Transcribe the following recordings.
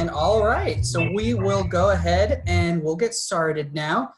And all right, so we will go ahead and we'll get started now.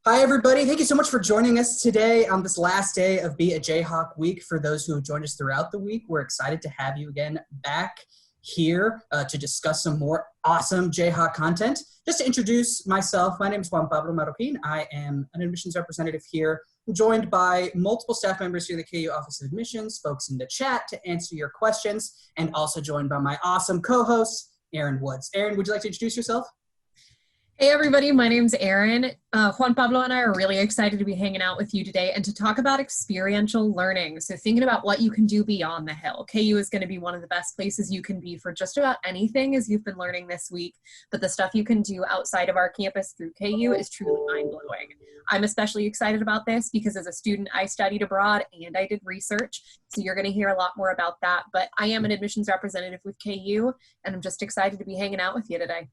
Hi, everybody. Thank you so much for joining us today on this last day of Be a Jayhawk week. For those who have joined us throughout the week, we're excited to have you again back here to discuss some more awesome Jayhawk content. Just to introduce myself, my name is Juan Pablo Marroquin. I am an admissions representative here. I'm joined by multiple staff members here at the KU Office of Admissions, folks in the chat to answer your questions, and also joined by my awesome co-host, Erin Woods. Erin, would you like to introduce yourself? Hey everybody, my name's Erin. Juan Pablo and I are really excited to be hanging out with you today and to talk about experiential learning. So thinking about what you can do beyond the hill. KU is going to be one of the best places you can be for just about anything as you've been learning this week, but the stuff you can do outside of our campus through KU is truly mind-blowing. I'm especially excited about this because as a student, I studied abroad and I did research, so you're going to hear a lot more about that, but I am an admissions representative with KU and I'm just excited to be hanging out with you today.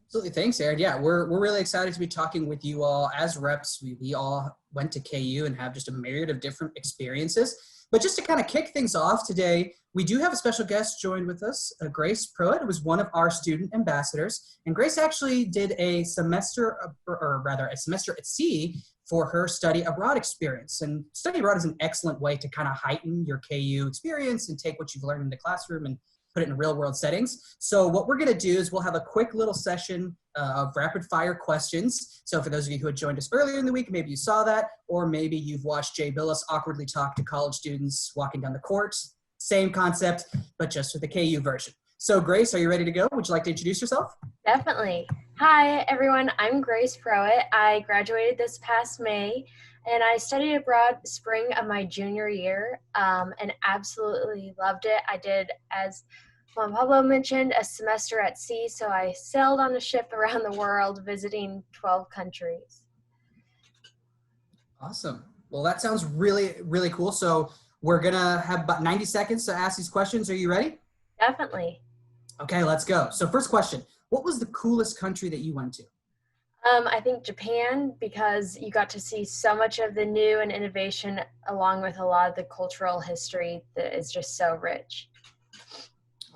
Absolutely. Thanks, Erin. Yeah, we're really excited to be talking with you all as reps. We all went to KU and have just a myriad of different experiences. But just to kind of kick things off today, we do have a special guest joined with us, Grace Pruitt, who was one of our student ambassadors. And Grace actually did a semester, or rather a semester at sea for her study abroad experience. And study abroad is an excellent way to kind of heighten your KU experience and take what you've learned in the classroom and put it in real world settings. So what we're gonna do is we'll have a quick little session of rapid fire questions. So for those of you who had joined us earlier in the week, maybe you saw that, or maybe you've watched Jay Billis awkwardly talk to college students walking down the court. Same concept, but just with the KU version. So Grace, are you ready to go? Would you like to introduce yourself? Definitely. Hi everyone, I'm Grace Pruitt. I graduated this past May and I studied abroad spring of my junior year and absolutely loved it. I did, as Juan Pablo mentioned, a semester at sea, so I sailed on a ship around the world visiting 12 countries. Awesome. Well, that sounds really, really cool. So we're gonna have about 90 seconds to ask these questions. Are you ready? Definitely. Okay, let's go. So first question, what was the coolest country that you went to? I think Japan, because you got to see so much of the new and innovation along with a lot of the cultural history that is just so rich.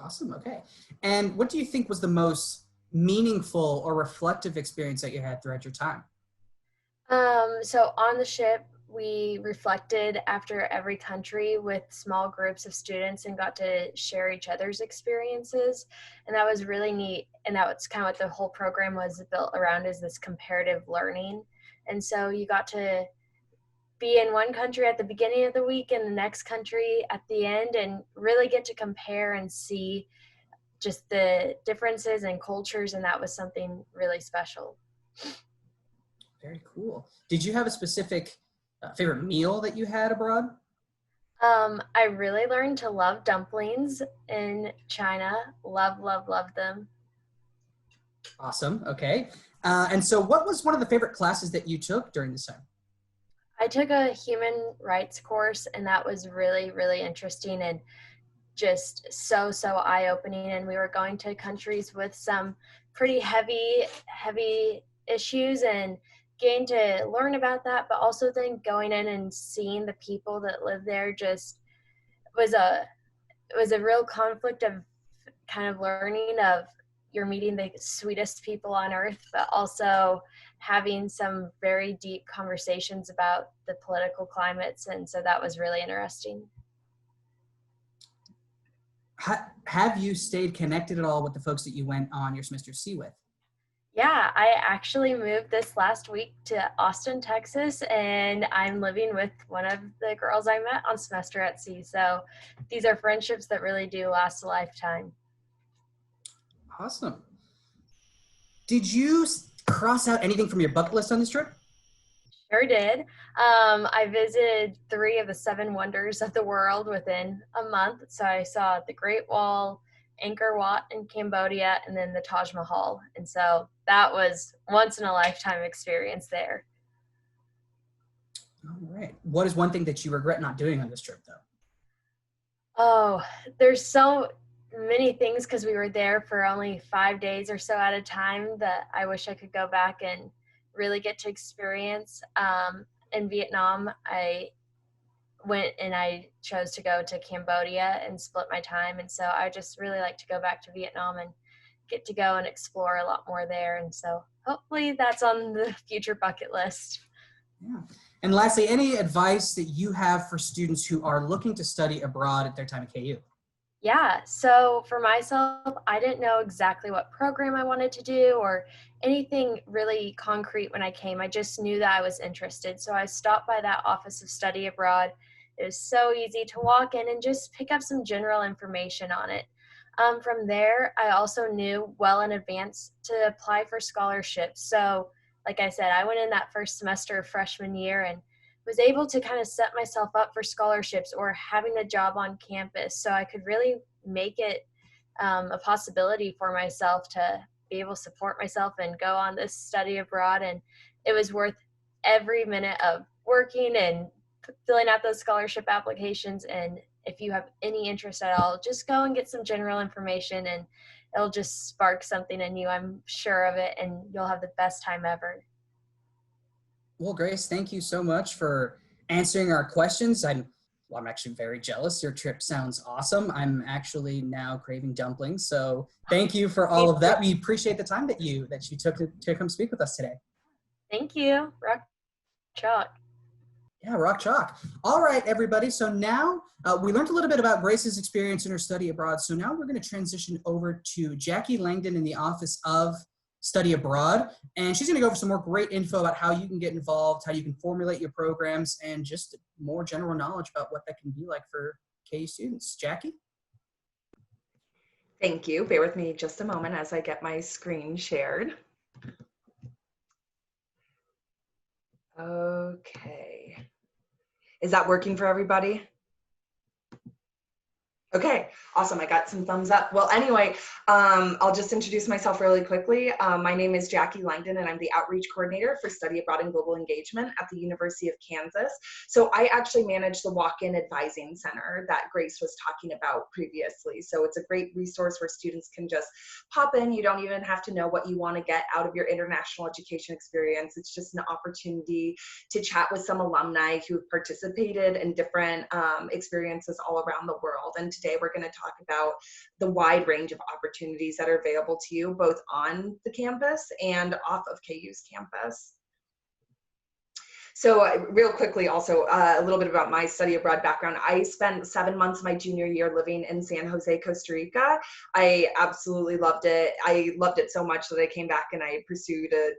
Awesome, okay. And what do you think was the most meaningful or reflective experience that you had throughout your time? So on the ship, we reflected after every country with small groups of students and got to share each other's experiences. And that was really neat. And that was kind of what the whole program was built around, is this comparative learning. And so you got to be in one country at the beginning of the week and the next country at the end and really get to compare and see just the differences in cultures. And that was something really special. Very cool. Did you have a specific favorite meal that you had abroad? I really learned to love dumplings in China. Love, love, love them. Awesome. Okay. And so what was one of the favorite classes that you took during this time? I took a human rights course and that was really, really interesting and just so eye-opening. And we were going to countries with some pretty heavy issues and getting to learn about that, but also then going in and seeing the people that live there just was a real conflict of kind of learning of you're meeting the sweetest people on earth, but also having some very deep conversations about the political climates. And so that was really interesting. Have you stayed connected at all with the folks that you went on your semester C with? Yeah, I actually moved this last week to Austin, Texas, and I'm living with one of the girls I met on semester at sea. So these are friendships that really do last a lifetime. Awesome. Did you cross out anything from your bucket list on this trip? Sure did. I visited 3 of the 7 wonders of the world within a month. So I saw the Great Wall, Angkor Wat in Cambodia, and then the Taj Mahal. And so that was once in a lifetime experience there. All right. What is one thing that you regret not doing on this trip though? Oh, there's so many things because we were there for only 5 days or so at a time that I wish I could go back and really get to experience. In Vietnam, I went and I chose to go to Cambodia and split my time. And so I just really like to go back to Vietnam and get to go and explore a lot more there. And so hopefully that's on the future bucket list. Yeah. And lastly, any advice that you have for students who are looking to study abroad at their time at KU? Yeah, so for myself, I didn't know exactly what program I wanted to do or anything really concrete when I came. I just knew that I was interested. So I stopped by that Office of Study Abroad. It was so easy to walk in and just pick up some general information on it. From there, I also knew well in advance to apply for scholarships. So, like I said, I went in that first semester of freshman year and was able to kind of set myself up for scholarships or having a job on campus, so I could really make it a possibility for myself to be able to support myself and go on this study abroad. And it was worth every minute of working and filling out those scholarship applications. And if you have any interest at all, just go and get some general information and it'll just spark something in you. I'm sure of it, and you'll have the best time ever. Well, Grace, thank you so much for answering our questions. I'm actually very jealous. Your trip sounds awesome. I'm actually now craving dumplings. So thank you for all of that. We appreciate the time that you took to come speak with us today. Thank you. Rock chalk. Yeah, rock chalk. All right, everybody. So now we learned a little bit about Grace's experience in her study abroad. So now we're going to transition over to Jackie Langdon in the Office of Study Abroad. And she's going to go over some more great info about how you can get involved, how you can formulate your programs, and just more general knowledge about what that can be like for KU students. Jackie? Thank you. Bear with me just a moment as I get my screen shared. Okay. Is that working for everybody? Okay, awesome. I got some thumbs up. Well, anyway, I'll just introduce myself really quickly. My name is Jackie Langdon, and I'm the Outreach Coordinator for Study Abroad and Global Engagement at the University of Kansas. So I actually manage the Walk-In Advising Center that Grace was talking about previously. So it's a great resource where students can just pop in. You don't even have to know what you want to get out of your international education experience. It's just an opportunity to chat with some alumni who've participated in different experiences all around the world. And today we're going to talk about the wide range of opportunities that are available to you both on the campus and off of KU's campus. So real quickly also a little bit about my study abroad background. I spent 7 months of my junior year living in San Jose, Costa Rica. I absolutely loved it. I loved it so much that I came back and I pursued a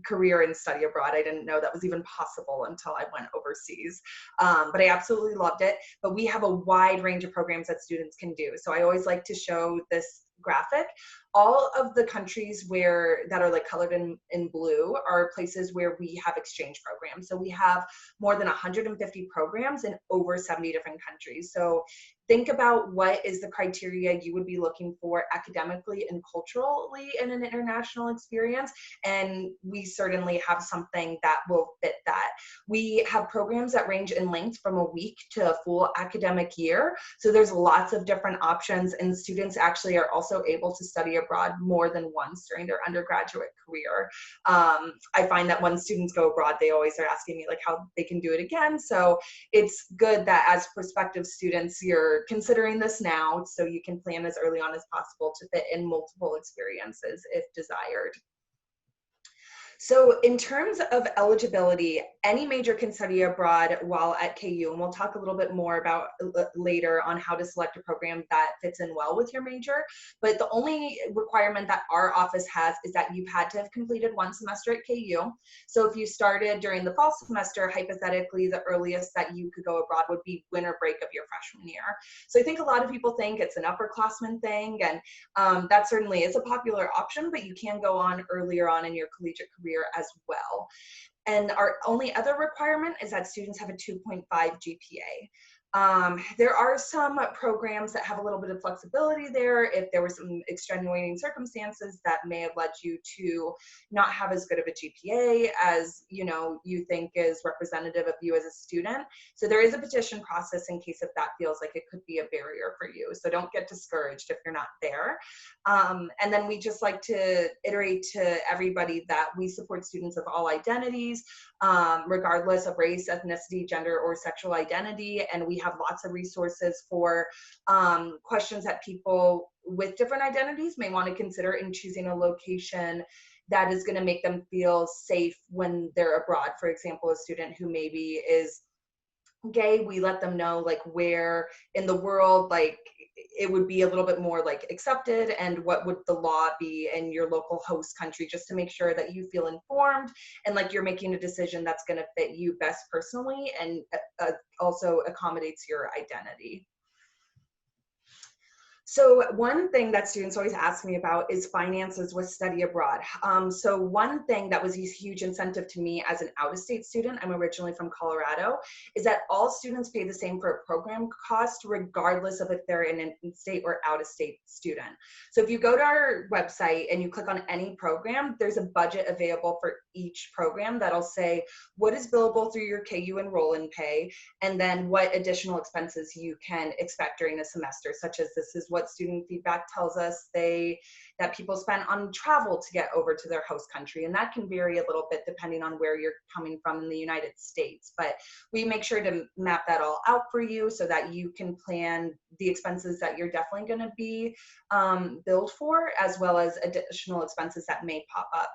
career in study abroad. I didn't know that was even possible until I went overseas. But I absolutely loved it. But we have a wide range of programs that students can do. So I always like to show this graphic. All of the countries that are like colored in blue are places where we have exchange programs. So we have more than 150 programs in over 70 different countries. So think about what is the criteria you would be looking for academically and culturally in an international experience. And we certainly have something that will fit that. We have programs that range in length from a week to a full academic year. So there's lots of different options, and students actually are also able to study abroad more than once during their undergraduate career. I find that when students go abroad, they always are asking me like how they can do it again. So it's good that as prospective students, you're considering this now so you can plan as early on as possible to fit in multiple experiences if desired. So in terms of eligibility, any major can study abroad while at KU, and we'll talk a little bit more about later on how to select a program that fits in well with your major. But the only requirement that our office has is that you've had to have completed 1 semester at KU. So if you started during the fall semester, hypothetically, the earliest that you could go abroad would be winter break of your freshman year. So I think a lot of people think it's an upperclassman thing, and that certainly is a popular option, but you can go on earlier on in your collegiate career as well. And our only other requirement is that students have a 2.5 GPA. There are some programs that have a little bit of flexibility there if there were some extenuating circumstances that may have led you to not have as good of a GPA as you think is representative of you as a student. So there is a petition process in case if that feels like it could be a barrier for you. So don't get discouraged if you're not there. And then we just like to iterate to everybody that we support students of all identities, regardless of race, ethnicity, gender, or sexual identity. And we have lots of resources for questions that people with different identities may want to consider in choosing a location that is going to make them feel safe when they're abroad. For example, a student who maybe is gay, we let them know like where in the world like it would be a little bit more like accepted, and what would the law be in your local host country, just to make sure that you feel informed and like you're making a decision that's going to fit you best personally and also accommodates your identity. So one thing that students always ask me about is finances with study abroad. So one thing that was a huge incentive to me as an out-of-state student, I'm originally from Colorado, is that all students pay the same for a program cost, regardless of if they're an in-state or out-of-state student. So if you go to our website and you click on any program, there's a budget available for each program that'll say what is billable through your KU enroll and pay, and then what additional expenses you can expect during a semester, such as this is what student feedback tells us that people spend on travel to get over to their host country. And that can vary a little bit depending on where you're coming from in the United States. But we make sure to map that all out for you so that you can plan the expenses that you're definitely going to be billed for, as well as additional expenses that may pop up.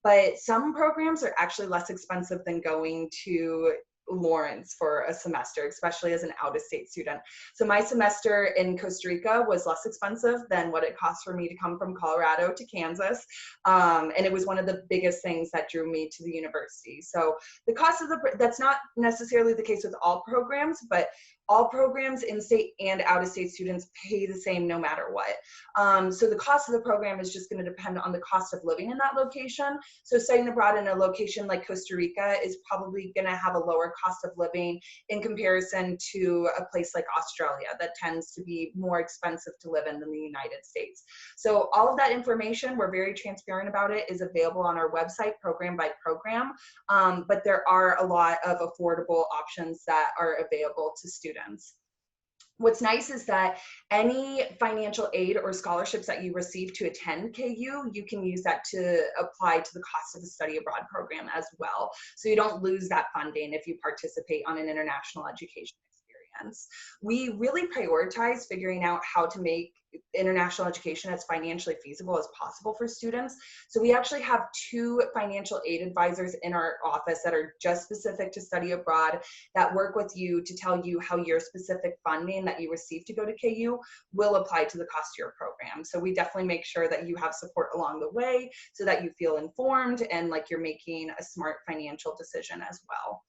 But some programs are actually less expensive than going to Lawrence for a semester, especially as an out-of-state student. So my semester in Costa Rica was less expensive than what it cost for me to come from Colorado to Kansas. And it was one of the biggest things that drew me to the university. So the cost of that's not necessarily the case with all programs, but all programs, in-state and out-of-state students, pay the same no matter what. So the cost of the program is just going to depend on the cost of living in that location. So studying abroad in a location like Costa Rica is probably going to have a lower cost of living in comparison to a place like Australia that tends to be more expensive to live in than the United States. So all of that information, we're very transparent about it, is available on our website program by program. But there are a lot of affordable options that are available to students. What's nice is that any financial aid or scholarships that you receive to attend KU, you can use that to apply to the cost of the study abroad program as well. So you don't lose that funding if you participate on an international education experience. We really prioritize figuring out how to make international education as financially feasible as possible for students. So we actually have 2 financial aid advisors in our office that are just specific to study abroad, that work with you to tell you how your specific funding that you receive to go to KU will apply to the cost of your program. So we definitely make sure that you have support along the way so that you feel informed and like you're making a smart financial decision as well.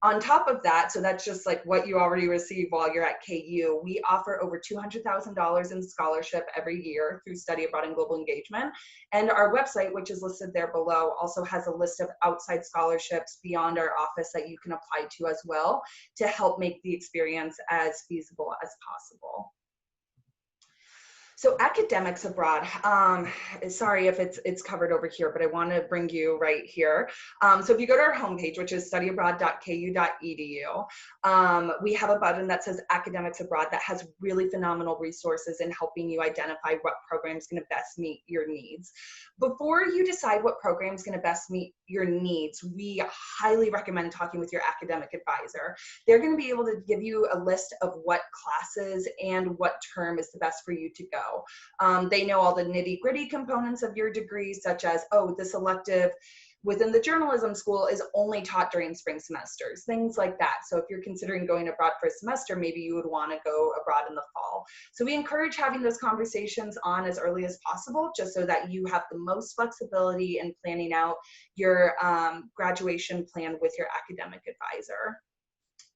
On top of that, so that's just like what you already receive while you're at KU, we offer over $200,000 in scholarship every year through Study Abroad and Global Engagement. And our website, which is listed there below, also has a list of outside scholarships beyond our office that you can apply to as well to help make the experience as feasible as possible. So academics abroad, sorry if it's covered over here, but I want to bring you right here. So if you go to our homepage, which is studyabroad.ku.edu, we have a button that says academics abroad that has really phenomenal resources in helping you identify what program is going to best meet your needs. Before you decide what program is going to best meet your needs, we highly recommend talking with your academic advisor. They're going to be able to give you a list of what classes and what term is the best for you to go. They know all the nitty-gritty components of your degree, such as, oh, this elective within the journalism school is only taught during spring semesters, things like that. So if you're considering going abroad for a semester, maybe you would want to go abroad in the fall. So we encourage having those conversations on as early as possible, just so that you have the most flexibility in planning out your graduation plan with your academic advisor.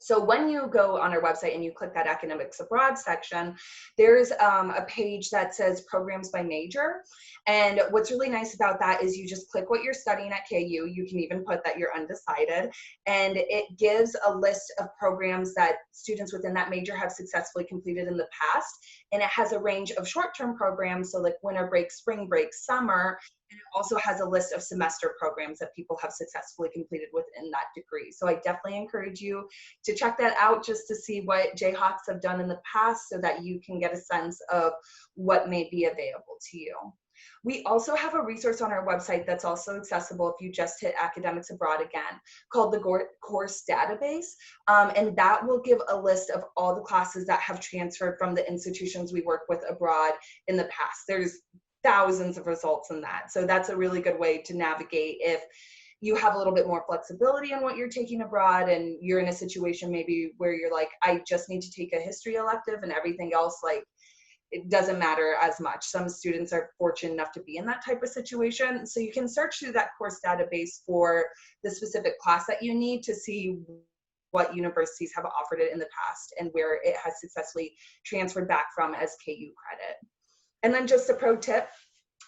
So when you go on our website and you click that academics abroad section, there's a page that says programs by major. And what's really nice about that is you just click what you're studying at KU. You can even put that you're undecided. And it gives a list of programs that students within that major have successfully completed in the past. And it has a range of short-term programs, so like winter break, spring break, summer. And it also has a list of semester programs that people have successfully completed within that degree. So I definitely encourage you to check that out just to see what Jayhawks have done in the past so that you can get a sense of what may be available to you. We also have a resource on our website that's also accessible if you just hit Academics Abroad again, called the Course Database. And that will give a list of all the classes that have transferred from the institutions we work with abroad in the past. There's thousands of results in that. So that's a really good way to navigate if you have a little bit more flexibility in what you're taking abroad and you're in a situation maybe where you're like, I just need to take a history elective and everything else, like, it doesn't matter as much. Some students are fortunate enough to be in that type of situation. So you can search through that course database for the specific class that you need to see what universities have offered it in the past and where it has successfully transferred back from as KU credit. And then just a pro tip,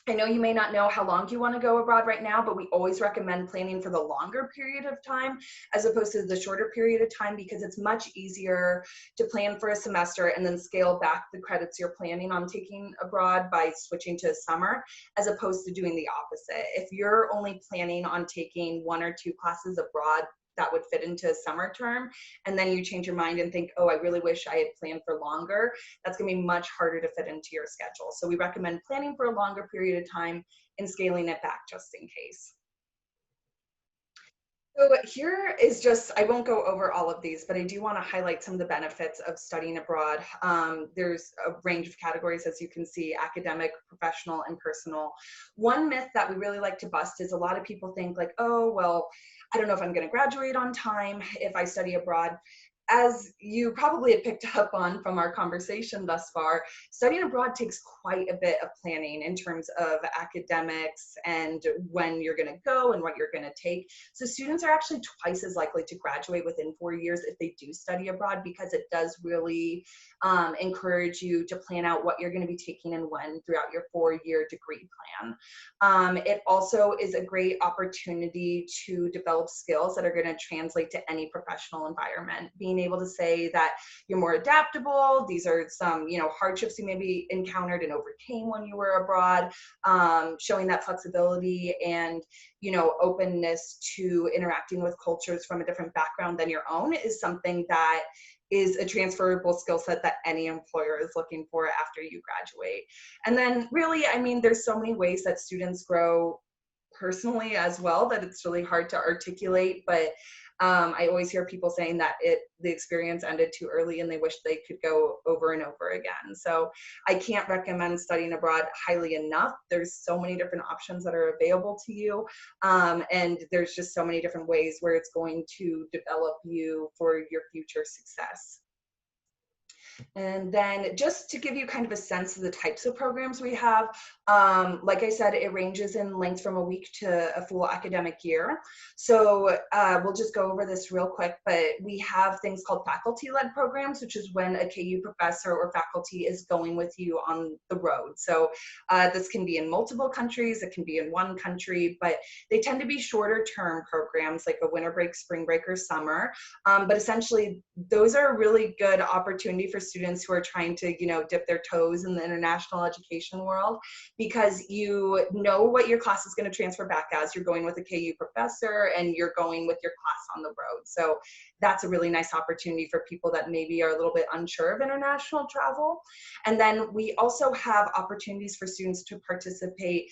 I know you may not know how long you want to go abroad right now, but we always recommend planning for the longer period of time as opposed to the shorter period of time, because it's much easier to plan for a semester and then scale back the credits you're planning on taking abroad by switching to summer, as opposed to doing the opposite. If you're only planning on taking 1 or 2 classes abroad that would fit into a summer term, and then you change your mind and think, oh, I really wish I had planned for longer, that's going to be much harder to fit into your schedule. So we recommend planning for a longer period of time and scaling it back just in case. So here is just, I won't go over all of these, but I do want to highlight some of the benefits of studying abroad. There's a range of categories, as you can see: academic, professional, and personal. One myth that we really like to bust is a lot of people think like, oh, well, I don't know if I'm going to graduate on time if I study abroad. As you probably had picked up on from our conversation thus far, studying abroad takes quite a bit of planning in terms of academics and when you're going to go and what you're going to take. So students are actually twice as likely to graduate within 4 years if they do study abroad, because it does really encourage you to plan out what you're going to be taking and when throughout your 4-year degree plan. It also is a great opportunity to develop skills that are going to translate to any professional environment. Being able to say that you're more adaptable, these are some, hardships you maybe encountered and overcame when you were abroad, showing that flexibility and, openness to interacting with cultures from a different background than your own is something that is a transferable skill set that any employer is looking for after you graduate. And then really, there's so many ways that students grow personally as well that it's really hard to articulate, but I always hear people saying that the experience ended too early and they wish they could go over and over again. So I can't recommend studying abroad highly enough. There's so many different options that are available to you. And there's just so many different ways where it's going to develop you for your future success. And then just to give you kind of a sense of the types of programs we have, like I said, it ranges in length from a week to a full academic year. So we'll just go over this real quick, but we have things called faculty-led programs, which is when a KU professor or faculty is going with you on the road. So this can be in multiple countries, it can be in one country, but they tend to be shorter term programs like a winter break, spring break, or summer. But essentially, those are a really good opportunity for students who are trying to, dip their toes in the international education world, because you know what your class is going to transfer back as. You're going with a KU professor and you're going with your class on the road. So that's a really nice opportunity for people that maybe are a little bit unsure of international travel. And then we also have opportunities for students to participate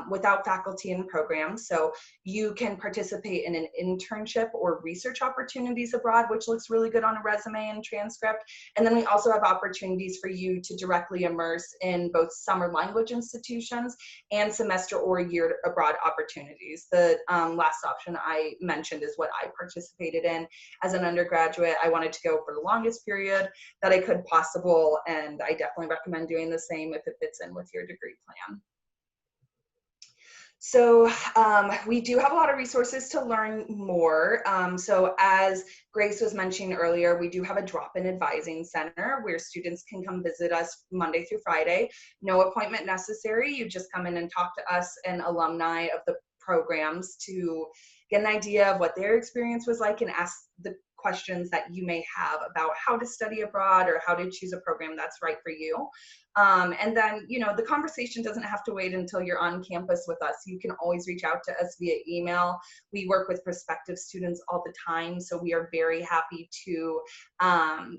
without faculty in programs. So you can participate in an internship or research opportunities abroad, which looks really good on a resume and transcript. And then we also have opportunities for you to directly immerse in both summer language institutions and semester or year abroad opportunities. The last option I mentioned is what I participated in as an undergraduate. I wanted to go for the longest period that I could possible, and I definitely recommend doing the same if it fits in with your degree plan. So we do have a lot of resources to learn more. So as Grace was mentioning earlier, we do have a drop-in advising center where students can come visit us Monday through Friday. No appointment necessary. You just come in and talk to us and alumni of the programs to get an idea of what their experience was like and ask the questions that you may have about how to study abroad or how to choose a program that's right for you. And then, the conversation doesn't have to wait until you're on campus with us. You can always reach out to us via email. We work with prospective students all the time, so we are very happy to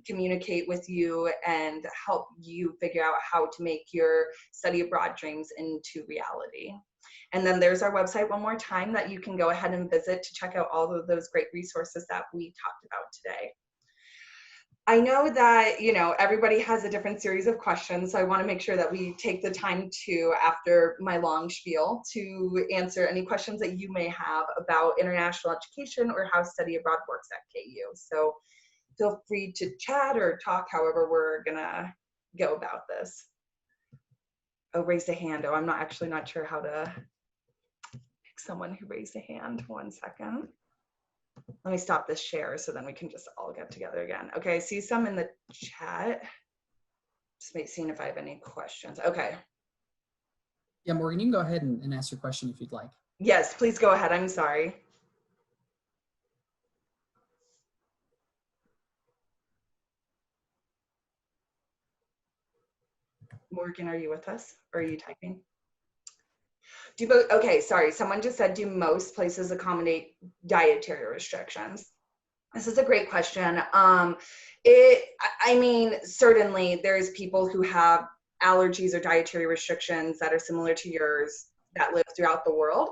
communicate with you and help you figure out how to make your study abroad dreams into reality. And then there's our website one more time that you can go ahead and visit to check out all of those great resources that we talked about today. I know that, everybody has a different series of questions, so I want to make sure that we take the time to, after my long spiel, to answer any questions that you may have about international education or how study abroad works at KU. So feel free to chat or talk however we're gonna go about this. Oh, raise a hand. Oh, I'm not sure how to pick someone who raised a hand. 1 second. Let me stop this share so then we can just all get together again. Okay, I see some in the chat. Just seeing if I have any questions. Okay. Yeah, Morgan, you can go ahead and ask your question if you'd like. Yes, please go ahead. I'm sorry. Morgan, are you with us or are you typing? Okay, sorry. Someone just said, do most places accommodate dietary restrictions? This is a great question. Certainly there's people who have allergies or dietary restrictions that are similar to yours that live throughout the world.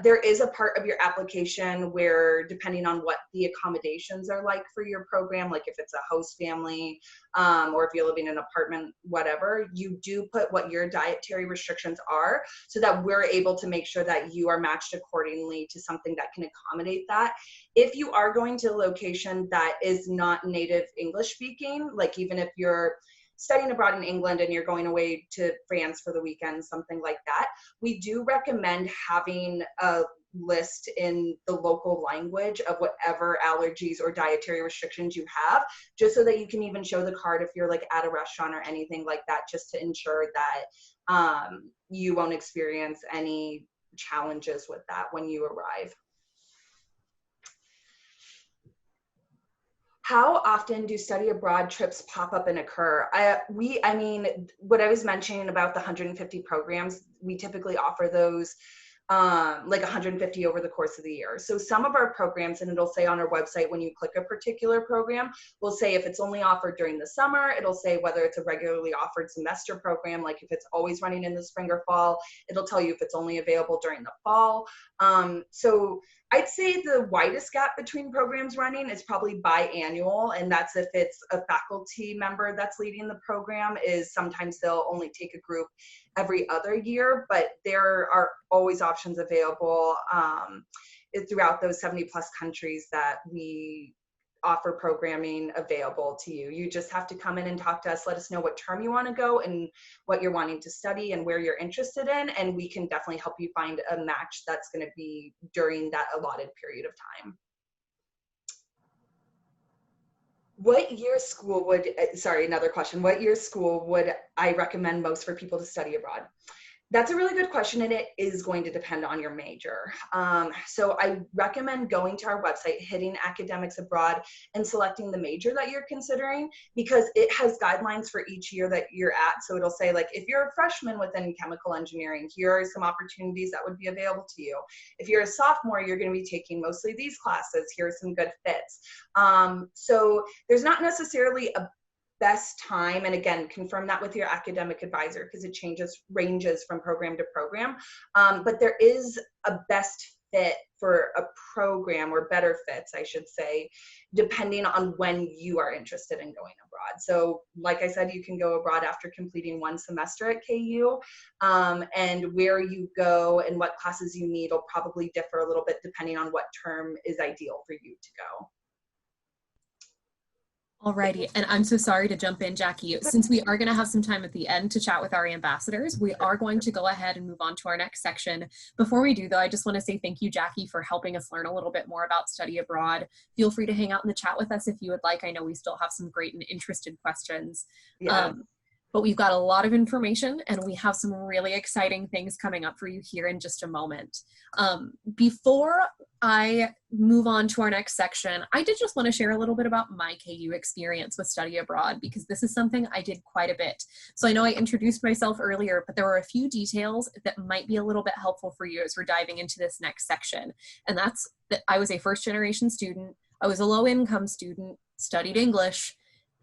There is a part of your application where, depending on what the accommodations are like for your program, like if it's a host family, or if you're living in an apartment, whatever, you do put what your dietary restrictions are so that we're able to make sure that you are matched accordingly to something that can accommodate that. If you are going to a location that is not native English speaking, like even if you're studying abroad in England and you're going away to France for the weekend, something like that, we do recommend having a list in the local language of whatever allergies or dietary restrictions you have, just so that you can even show the card if you're like at a restaurant or anything like that, just to ensure that you won't experience any challenges with that when you arrive. How often do study abroad trips pop up and occur? What I was mentioning about the 150 programs, we typically offer those like 150 over the course of the year. So some of our programs, and it'll say on our website when you click a particular program, will say if it's only offered during the summer, it'll say whether it's a regularly offered semester program, like if it's always running in the spring or fall, it'll tell you if it's only available during the fall. So I'd say the widest gap between programs running is probably biannual, and that's if it's a faculty member that's leading the program. Is sometimes they'll only take a group every other year, but there are always options available throughout those 70 plus countries that we offer programming available to you. You just have to come in and talk to us, let us know what term you want to go and what you're wanting to study and where you're interested in, and we can definitely help you find a match that's going to be during that allotted period of time. What year school would, another question, what year school would I recommend most for people to study abroad? That's a really good question, and it is going to depend on your major. So I recommend going to our website, hitting academics abroad, and selecting the major that you're considering, because it has guidelines for each year that you're at. So it'll say, like, if you're a freshman within chemical engineering, here are some opportunities that would be available to you. If you're a sophomore, you're going to be taking mostly these classes. Here are some good fits. So there's not necessarily a best time, and again, confirm that with your academic advisor because it ranges from program to program, but there is a best fit for a program, or better fits, I should say, depending on when you are interested in going abroad. So like I said, you can go abroad after completing one semester at KU, and where you go and what classes you need will probably differ a little bit depending on what term is ideal for you to go. Alrighty, and I'm so sorry to jump in, Jackie. Since we are going to have some time at the end to chat with our ambassadors, we are going to go ahead and move on to our next section. Before we do, though, I just want to say thank you, Jackie, for helping us learn a little bit more about study abroad. Feel free to hang out in the chat with us if you would like. I know we still have some great and interested questions. Yeah. but we've got a lot of information and we have some really exciting things coming up for you here in just a moment. Before I move on to our next section, I did just want to share a little bit about my KU experience with study abroad, because this is something I did quite a bit. So I know I introduced myself earlier, but there were a few details that might be a little bit helpful for you as we're diving into this next section. And that's that I was a first-generation student, I was a low-income student, studied English,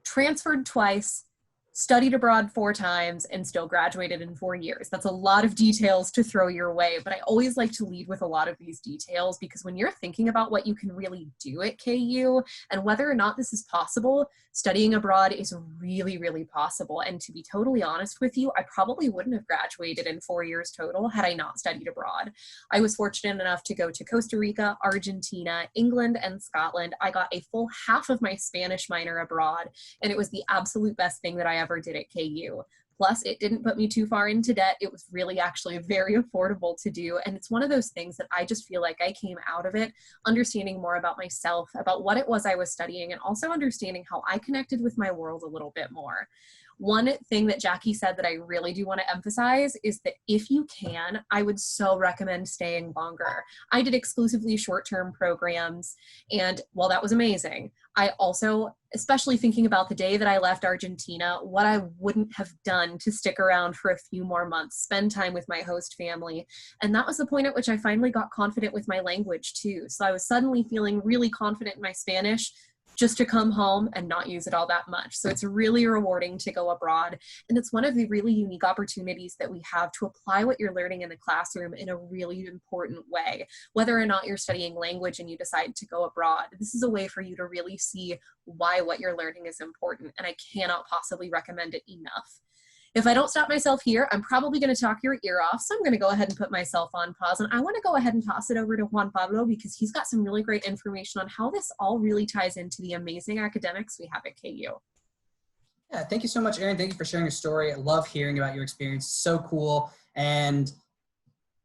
transferred twice, studied abroad 4 times, and still graduated in 4 years. That's a lot of details to throw your way, but I always like to lead with a lot of these details, because when you're thinking about what you can really do at KU and whether or not this is possible, studying abroad is really, really possible. And to be totally honest with you, I probably wouldn't have graduated in 4 years total had I not studied abroad. I was fortunate enough to go to Costa Rica, Argentina, England, and Scotland. I got a full half of my Spanish minor abroad, and it was the absolute best thing that I ever did at KU. Plus, it didn't put me too far into debt. It was really actually very affordable to do. And it's one of those things that I just feel like I came out of it understanding more about myself, about what it was I was studying, and also understanding how I connected with my world a little bit more. One thing that Jackie said that I really do want to emphasize is that if you can, I would so recommend staying longer. I did exclusively short-term programs, and while that was amazing, I also, especially thinking about the day that I left Argentina, what I wouldn't have done to stick around for a few more months, spend time with my host family. And that was the point at which I finally got confident with my language too. So I was suddenly feeling really confident in my Spanish, just to come home and not use it all that much. So it's really rewarding to go abroad. And it's one of the really unique opportunities that we have to apply what you're learning in the classroom in a really important way. Whether or not you're studying language and you decide to go abroad, this is a way for you to really see why what you're learning is important. And I cannot possibly recommend it enough. If I don't stop myself here, I'm probably going to talk your ear off. So I'm going to go ahead and put myself on pause. And I want to go ahead and toss it over to Juan Pablo, because he's got some really great information on how this all really ties into the amazing academics we have at KU. Yeah, thank you so much, Erin. Thank you for sharing your story. I love hearing about your experience. So cool. And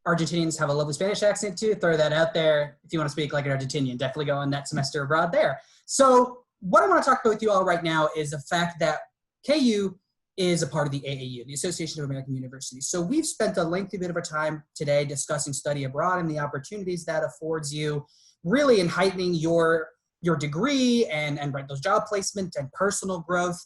Argentinians have a lovely Spanish accent too. Throw that out there. If you want to speak like an Argentinian, definitely go on that semester abroad there. So what I want to talk about with you all right now is the fact that KU is a part of the AAU, the Association of American Universities. So we've spent a lengthy bit of our time today discussing study abroad and the opportunities that affords you, really in heightening your degree and those job placement and personal growth.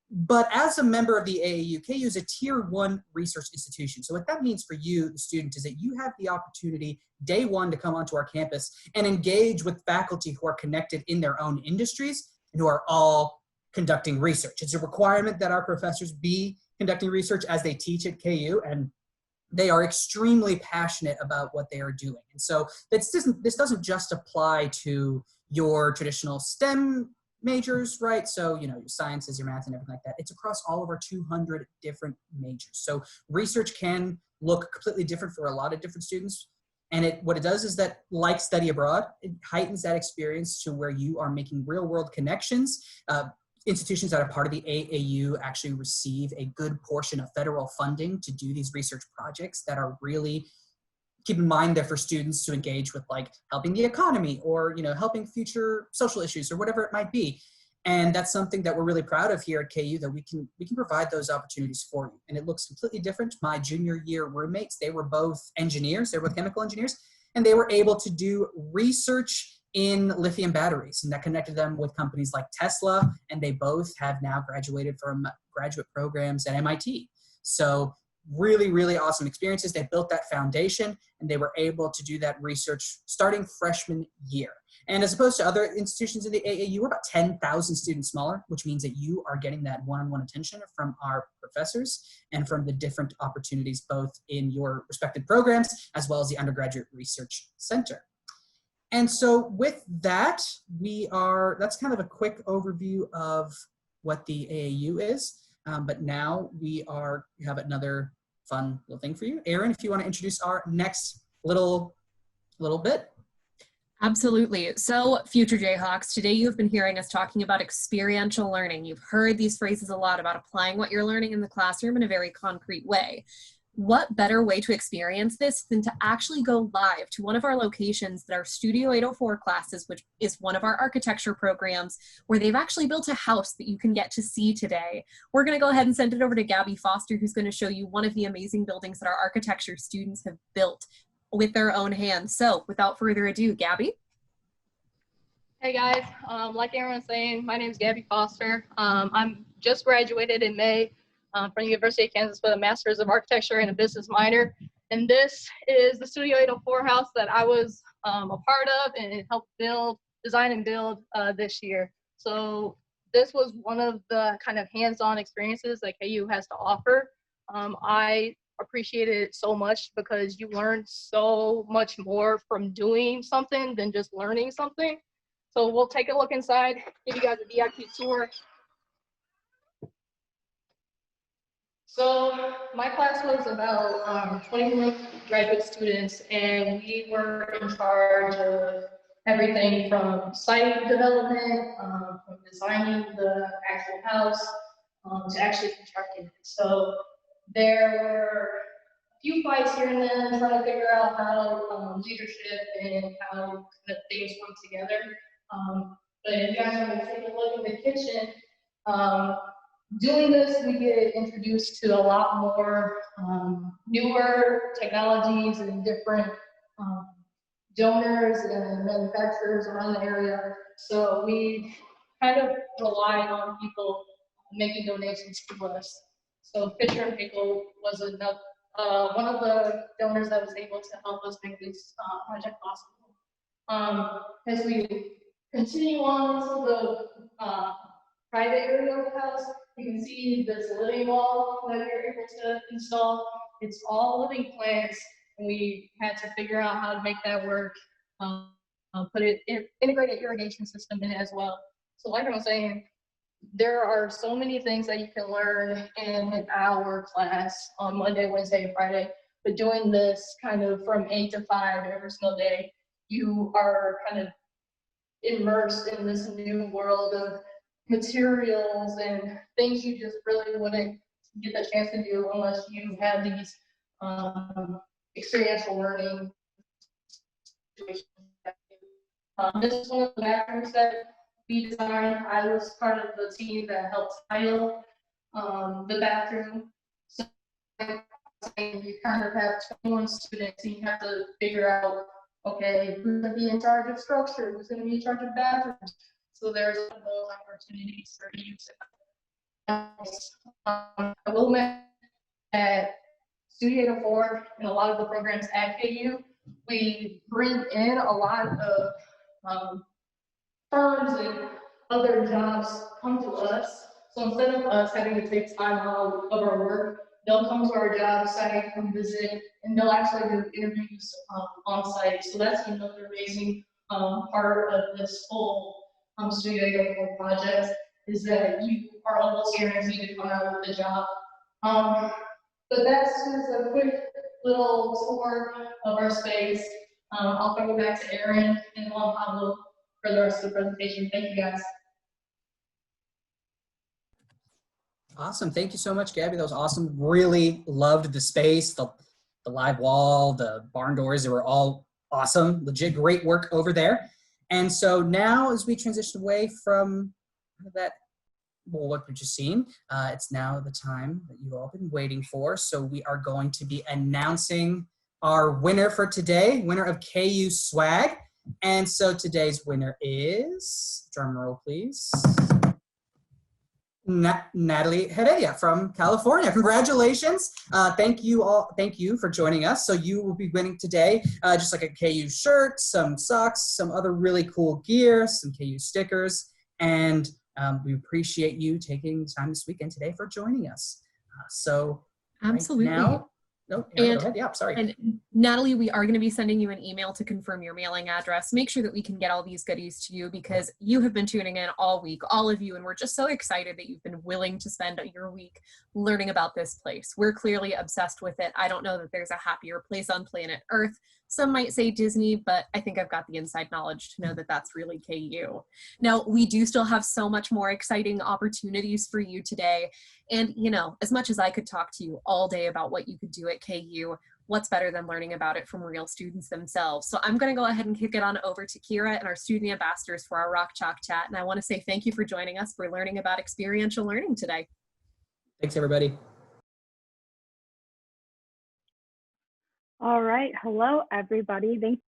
But as a member of the AAU, KU is a tier 1 research institution. So what that means for you, the student, is that you have the opportunity day one to come onto our campus and engage with faculty who are connected in their own industries and who are all conducting research. It's a requirement that our professors be conducting research as they teach at KU, and they are extremely passionate about what they are doing. And so this doesn't just apply to your traditional STEM majors, right? So, you know, your sciences, your math, and everything like that. It's across all of our 200 different majors. So research can look completely different for a lot of different students. And what it does is that, like study abroad, it heightens that experience to where you are making real world connections. Institutions that are part of the AAU actually receive a good portion of federal funding to do these research projects that are really, keep in mind, they're for students to engage with, like helping the economy or, you know, helping future social issues or whatever it might be. And that's something that we're really proud of here at KU, that we can provide those opportunities for you. And it looks completely different. My junior year roommates, they were both engineers, they were both chemical engineers, and they were able to do research in lithium batteries, and that connected them with companies like Tesla, and they both have now graduated from graduate programs at MIT. So really, really awesome experiences. They built that foundation, and they were able to do that research starting freshman year. And as opposed to other institutions in the AAU, we're about 10,000 students smaller, which means that you are getting that one-on-one attention from our professors and from the different opportunities both in your respective programs as well as the undergraduate research center. And so with that, that's kind of a quick overview of what the AAU is. But now we have another fun little thing for you. Erin, if you want to introduce our next little bit. Absolutely. So, future Jayhawks, today you've been hearing us talking about experiential learning. You've heard these phrases a lot about applying what you're learning in the classroom in a very concrete way. what better way to experience this than to actually go live to one of our locations that are Studio 804 classes, which is one of our architecture programs, where they've actually built a house that you can get to see today. We're going to go ahead and send it over to Gabby Foster, who's going to show you one of the amazing buildings that our architecture students have built with their own hands. So without further ado, Gabby. Hey guys, like Aaron was saying, my name is Gabby Foster. I'm just graduated in May from the University of Kansas with a Master's of Architecture and a business minor. And this is the Studio 804 house that I was a part of and helped design and build this year. So this was one of the kind of hands-on experiences that KU has to offer. I appreciated it so much because you learn so much more from doing something than just learning something. So we'll take a look inside, give you guys a VIP tour. So my class was about 21 graduate students, and we were in charge of everything from site development, from designing the actual house, to actually constructing it. So there were a few fights here and there trying to figure out how leadership and how things work together. But if you guys want to take a look in the kitchen, doing this, we get introduced to a lot more newer technologies and different donors and manufacturers around the area. So we kind of rely on people making donations to us. So Fisher and Pickle was another, one of the donors that was able to help us make this project possible. As we continue on to the private area of the house, you can see this living wall that we were able to install. It's all living plants, and we had to figure out how to make that work. Integrate an irrigation system in it as well. So like I was saying, there are so many things that you can learn in our class on Monday, Wednesday, and Friday. But doing this kind of from 8 to 5 every single day, you are kind of immersed in this new world of materials and things you just really wouldn't get the chance to do unless you had these experiential learning situations. This is one of the bathrooms that we designed. I was part of the team that helped tile the bathroom. So you kind of have 21 students, and you have to figure out, okay, who's going to be in charge of structure, who's going to be in charge of bathrooms. So there's those opportunities for you to I will mention at Studio 804 and a lot of the programs at KU, we bring in a lot of firms and other jobs come to us. So instead of us having to take time out of our work, they'll come to our job site, come visit, and they'll actually do interviews on site. So that's another amazing part of this whole Studio 804 project, is that you are almost guaranteed to come out with a job. But that's just a quick little tour of our space. I'll throw it back to Aaron and Juan Pablo for the rest of the presentation. Thank you guys. Awesome. Thank you so much, Gabby. That was awesome. Really loved the space, the live wall, the barn doors. They were all awesome. Legit great work over there. And so now as we transition away from that, well, what we've just seen, it's now the time that you've all been waiting for. So we are going to be announcing our winner for today, winner of KU Swag. And so today's winner is, drum roll please, Natalie Heredia from California. Congratulations. Thank you for joining us. So you will be winning today just like a KU shirt, some socks, some other really cool gear, some KU stickers, and we appreciate you taking time this weekend today for joining us. Absolutely. Right now, no, Aaron, go ahead. Yeah, sorry. And Natalie, we are going to be sending you an email to confirm your mailing address. Make sure that we can get all these goodies to you, because you have been tuning in all week, all of you, and we're just so excited that you've been willing to spend your week learning about this place. We're clearly obsessed with it. I don't know that there's a happier place on planet Earth. Some might say Disney, but I think I've got the inside knowledge to know that that's really KU. Now, we do still have so much more exciting opportunities for you today. And, you know, as much as I could talk to you all day about what you could do at KU, what's better than learning about it from real students themselves? So I'm going to go ahead and kick it on over to Kira and our student ambassadors for our Rock Chalk Chat. And I want to say thank you for joining us for learning about experiential learning today. Thanks, everybody. All right. Hello, everybody. Thanks